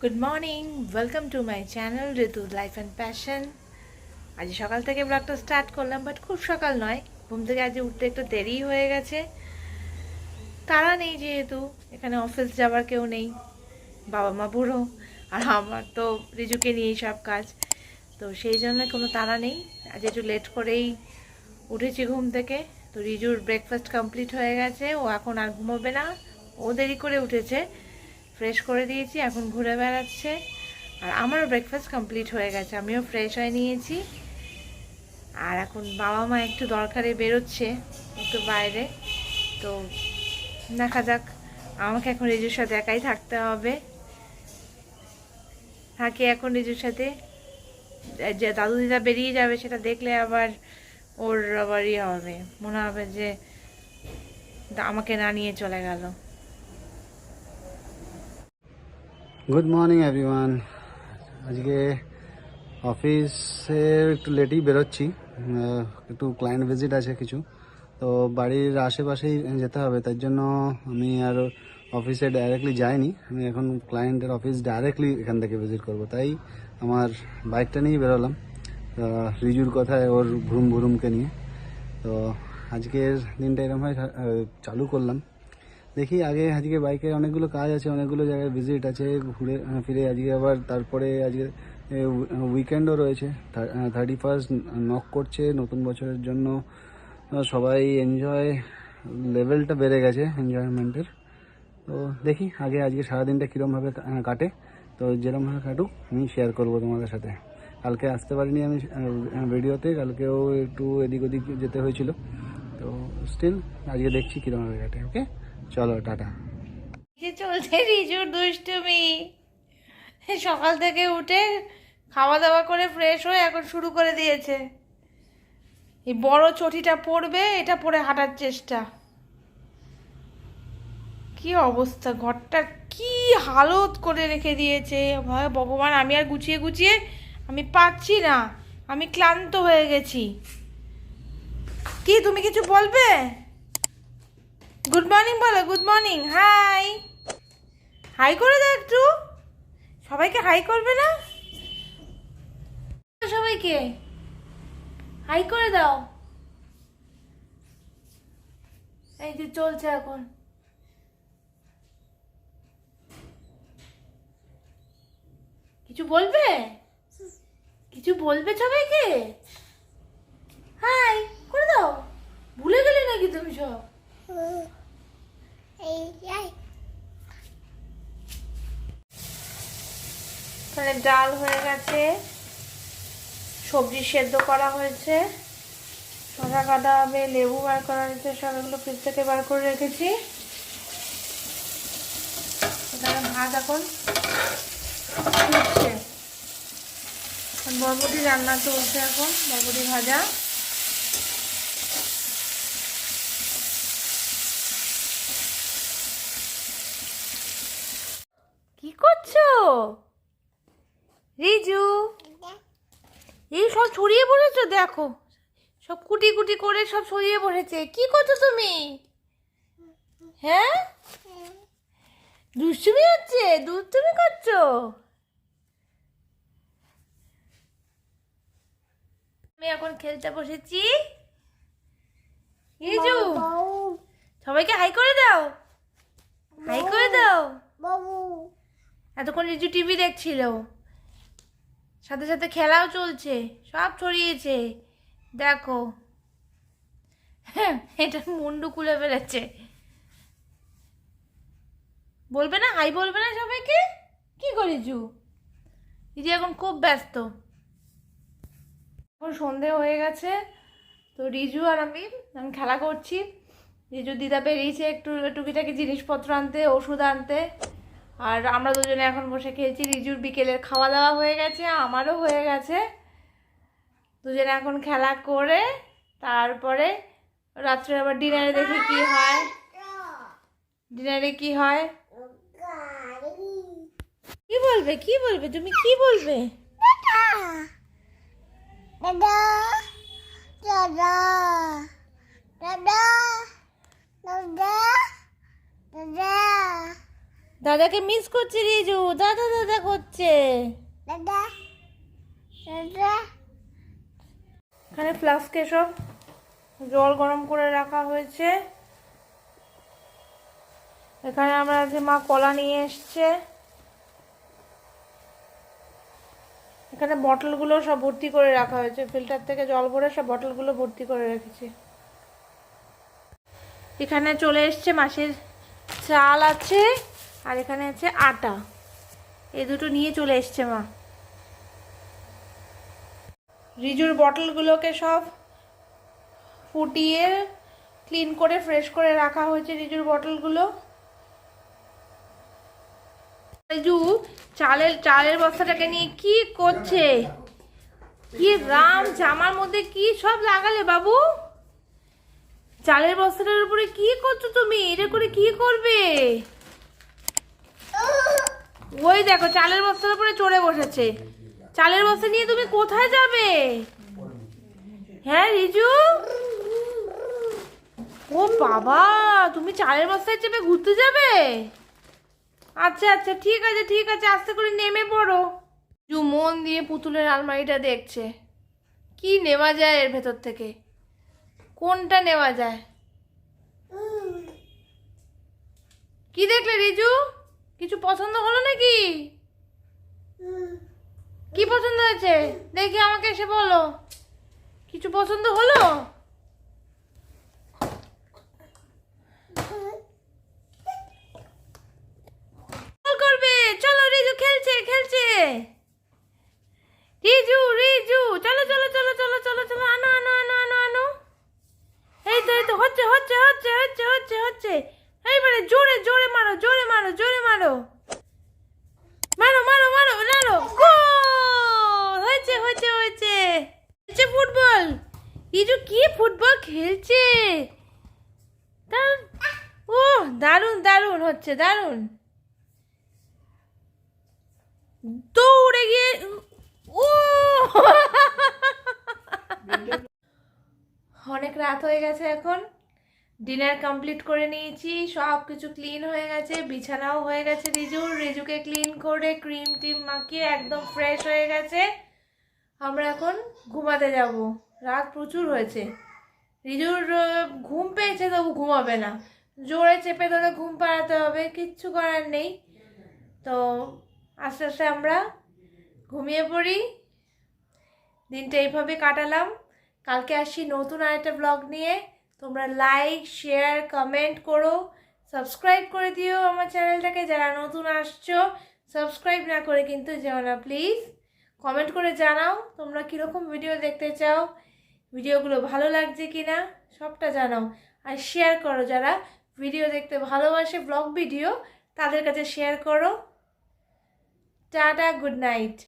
Good morning, welcome to my channel Ritu life and passion. আজ সকাল থেকে ব্লগটা স্টার্ট করলাম, বাট খুব সকাল নয়। ঘুম থেকে আজ উঠতে একটু দেরি হয়ে গেছে। তারা নেই, যেহেতু এখানে অফিস যাবার কেউ নেই, বাবা মা বুড়ো, আর আমার তো রিজুকে নিয়েই সব কাজ, তো সেই জন্য কোনো তাড়া নেই। আজ একটু লেট করেই উঠেছি ঘুম থেকে। তো রিজুর ব্রেকফাস্ট কমপ্লিট হয়ে গেছে, ও এখন আর ঘুমোবে না, ও দেরি করে উঠেছে। ফ্রেশ করে দিয়েছি, এখন ঘুরে বেড়াচ্ছে। আর আমারও ব্রেকফাস্ট কমপ্লিট হয়ে গেছে, আমিও ফ্রেশ হয়ে নিয়েছি। আর এখন বাবা মা একটু দরকারে বেরোচ্ছে একটু বাইরে, তো দেখা যাক। আমাকে এখন রিজুর সাথে একাই থাকতে হবে। থাকি এখন রিজুর সাথে। যে দাদু দিদা বেরিয়ে যাবে সেটা দেখলে আবার ওর আবার ইয়ে হবে, মনে হবে যে আমাকে না নিয়ে চলে গেল। Good morning everyone. আজকে অফিসে একটু লেটেই বেরোচ্ছি, একটু ক্লায়েন্ট ভিজিট আছে কিছু, তো বাড়ির আশেপাশেই যেতে হবে। তার জন্য আমি আর অফিসে ডাইরেক্টলি যাইনি, আমি এখন ক্লায়েন্টের অফিস ডাইরেক্টলি এখান থেকে ভিজিট করব, তাই আমার বাইকটা নিয়েই বেরোলাম রিজুর কথায়, ওর ভুরুম ভুরুমকে নিয়ে। তো আজকের দিনটা এরকমভাবে চালু করলাম। দেখি আগে, আজকে বাইকে অনেকগুলো কাজ আছে, অনেকগুলো জায়গায় ভিজিট আছে, ঘুরে ফিরে আজকে আবার তারপরে আজকে উইকেন্ডও রয়েছে। 31st নক করছে নতুন বছরের জন্য, সবাই এনজয় লেভেলটা বেড়ে গেছে এনজয়মেন্টের। তো দেখি আজকে সারাদিনটা কীরমভাবে কাটে, তো যেরমভাবে কাটুক আমি শেয়ার করবো তোমাদের সাথে। কালকে আসতে পারিনি আমি ভিডিওতে, কালকেও একটু এদিক ওদিক যেতে হয়েছিল, তো স্টিল আজকে দেখছি কীরমভাবে কাটে। ওকে, চলো টাটা। যে চলছে রিজুর দুষ্টুমি। সকাল থেকে উঠে খাওয়া দাওয়া করে ফ্রেশ হয়ে এখন শুরু করে দিয়েছে। এই বড় চটিটা পরবে, এটা পরে হাঁটার চেষ্টা। কি অবস্থা, ঘরটা কি হালত করে রেখে দিয়েছে ভয় ভগবান! আমি আর গুছিয়ে গুছিয়ে আমি পাচ্ছি না, আমি ক্লান্ত হয়ে গেছি। কি তুমি কিছু বলবে? গুড মর্নিং বলো, গুড মর্নিং। হাই হাই করে দাও একটু, সবাইকে হাই করবে না? সবাইকে হাই করে দাও। এই যে চলছে এখন। কিছু বলবে? কিছু বলবে সবাইকে? হাই করে দাও। ভুলে গেলে নাকি তুমি সব? এখানে ডাল হয়ে গেছে, সবজি সেদ্ধ করা হয়েছে, শসা কাটা হবে, লেবু বার করা হয়েছে, সব এগুলো ফ্রিজ থেকে বার করে রেখেছি। এখানে ভাত এখন ফুটছে, বরবটি রান্না চলছে এখন, বরবটি ভাজা। কি করছো রিজু? এই সব ছড়িয়ে পড়েছো, দেখো সব কুটি কুটি করে সব ছড়িয়ে পড়েছে। কি করছো তুমি? হ্যাঁ, দুষ্টুমি হচ্ছে, দুষ্টুমি করছো। আমি এখন খেলতে বসেছি। রিজু সবাইকে হাই করে দাও, হাই করে দাও। এতক্ষণ রিজু টিভি দেখছিল, সাথে সাথে খেলাও চলছে, সব ছড়িয়েছে দেখো। হ্যাঁ, এটা মুন্ডু খুলে ফেলেছে। বলবে না, হাই বলবে না সবাইকে? কি করিজু? রিজু এখন খুব ব্যস্ত। এখন সন্ধে হয়ে গেছে, তো রিজু আর আমি খেলা করছি। রিজু দিদা বেরিয়েছে একটু টুকিটাকি জিনিসপত্র আনতে, ওষুধ আনতে, আর আমরা দুজনে এখন বসে খেয়েছি। রিজুর বিকেলের খাওয়া দাওয়া হয়ে গেছে, আমারও হয়ে গেছে। দুজনে এখন খেলা করে তারপরে রাত্রে আবার ডিনারে দেখি কি হয়। ডিনারে কি হয়? কি বলবে, কি বলবে তুমি, কি বলবে? দাদা দাদা দাদা দাদা দাদা। দাদাকে মিস করছে রিজু, দাদা দাদা করছে। এখানে ফ্লাস্কে সব জল গরম করে রাখা হয়েছে। এখানে আমরা যে মা কলা নিয়ে এসছে। এখানে বটলগুলো সব ভর্তি করে রাখা হয়েছে, ফিল্টার থেকে জল ভরে সব বটলগুলো ভর্তি করে রেখেছি। এখানে চলে এসছে মাসের চাল আছে, আর এখানে আছে আটা, এই দুটো নিয়ে চলে এসছে মা। রিজুর বটলগুলোকে সব ফুটিয়ে ক্লিন করে ফ্রেশ করে রাখা হয়েছে রিজুর বটলগুলো। রিজু চালের বস্তাটাকে নিয়ে কি করছে? কি রাম, জামার মধ্যে কি সব লাগালে বাবু? চালের বস্তাটার উপরে কি করছো তুমি? এটা করে কি করবে? ওই দেখো চালের বস্তার উপরে চড়ে বসেছে। চালের বস্তা নিয়ে তুমি কোথায় যাবে? হ্যাঁ রিজু, ও বাবা, তুমি চালের বস্তায় চেপে ঘুরতে যাবে? আচ্ছা আচ্ছা, ঠিক আছে ঠিক আছে, আস্তে করে নেমে পড়ো। রিজু মন দিয়ে পুতুলের আলমারিটা দেখছে, কি নেওয়া যায় এর ভেতর থেকে, কোনটা নেওয়া যায়। কি দেখলে রিজু? কিছু পছন্দ হলো নাকি? কি পছন্দ হয়েছে দেখি আমাকে এসে বলো। কিছু পছন্দ হলো? করবে, চলো রিজু খেলছে খেলছে। রিজু রিজু চলো চলো চলো চলো চলো চলো, আনো আনো আনো আনো আনো। এই তো হচ্ছে হচ্ছে হচ্ছে হচ্ছে হচ্ছে হচ্ছে। এইবারে জোরে জোরে মারো, জোরে মারো, জোরে মারো, মারো মারো মারো মারো। গোল! হয়েছে হয়েছে হয়েছে হয়েছে। ফুটবল, রিজু কি ফুটবল খেলছে! ও দারুণ দারুণ হচ্ছে, দারুণ। দৌড়ে গিয়ে ও অনেক রাত হয়ে গেছে, এখন ডিনার কমপ্লিট করে নিয়েছি, সব কিছু ক্লিন হয়ে গেছে, বিছানাও হয়ে গেছে রিজুকে ক্লিন করে ক্রিম টিম মাখিয়ে একদম ফ্রেশ হয়ে গেছে। আমরা এখন ঘুমাতে যাব, রাত প্রচুর হয়েছে। রিজুর ঘুম পেয়েছে, তবু ঘুমাবে না, জোরে চেপে ধরে ঘুম পাড়াতে হবে, কিচ্ছু করার নেই। তো আস্তে আস্তে আমরা ঘুমিয়ে পড়ি। দিনটা এইভাবে কাটালাম। কালকে আসছি নতুন আরেকটা ব্লগ নিয়ে। তোমরা লাইক শেয়ার কমেন্ট করো, সাবস্ক্রাইব করে দিও আমার চ্যানেলটাকে। যারা নতুন আসছো সাবস্ক্রাইব না করে কিন্তু যেও না প্লিজ। কমেন্ট করে জানাও তোমরা কীরকম ভিডিও দেখতে চাও, ভিডিওগুলো ভালো লাগছে কি না সবটা জানাও। আর শেয়ার করো, যারা ভিডিও দেখতে ভালোবাসে ব্লগ ভিডিও, তাদের কাছে শেয়ার করো। Tata, good night.